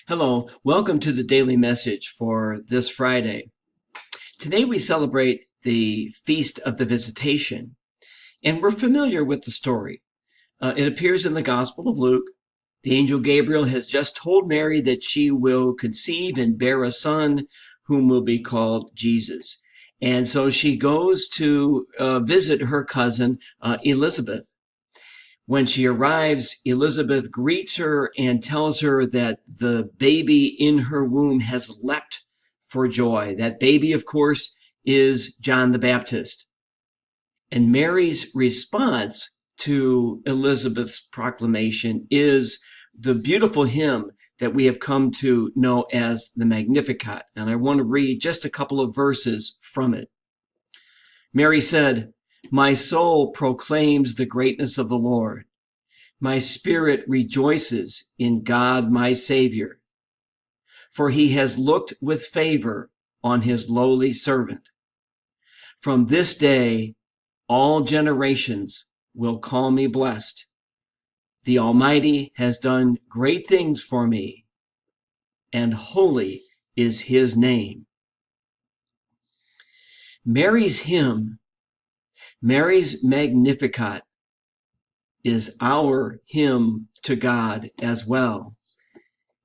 Hello, welcome to the daily message for this Friday. Today we celebrate the Feast of the Visitation, and we're familiar with the story. It appears in the Gospel of Luke. The angel Gabriel has just told Mary that she will conceive and bear a son whom will be called Jesus. And so she goes to visit her cousin Elizabeth. When she arrives, Elizabeth greets her and tells her that the baby in her womb has leapt for joy. That baby, of course, is John the Baptist. And Mary's response to Elizabeth's proclamation is the beautiful hymn that we have come to know as the Magnificat. And I want to read just a couple of verses from it. Mary said, "My soul proclaims the greatness of the Lord. My spirit rejoices in God my Savior, for he has looked with favor on his lowly servant. From this day, all generations will call me blessed. The Almighty has done great things for me, and holy is his name." Mary's hymn, Mary's Magnificat, is our hymn to God as well,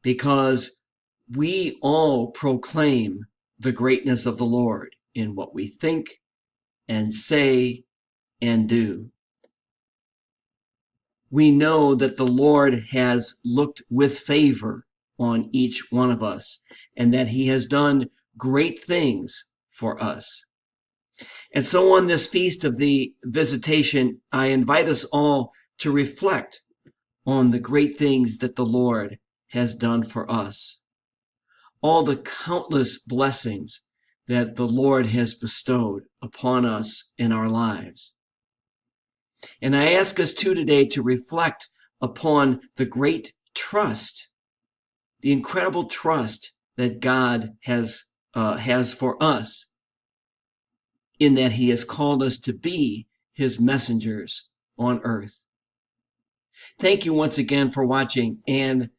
because we all proclaim the greatness of the Lord in what we think and say and do. We know that the Lord has looked with favor on each one of us and that he has done great things for us. And so on this Feast of the Visitation, I invite us all to reflect on the great things that the Lord has done for us. All the countless blessings that the Lord has bestowed upon us in our lives. And I ask us too today to reflect upon the great trust, the incredible trust that God has for us, in that he has called us to be his messengers on earth. Thank you once again for watching. And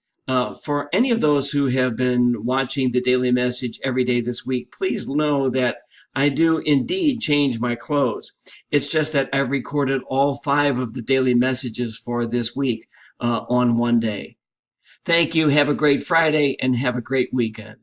for any of those who have been watching the daily message every day this week, please know that I do indeed change my clothes. It's just that I've recorded all 5 of the daily messages for this week on one day. Thank you. Have a great Friday and have a great weekend.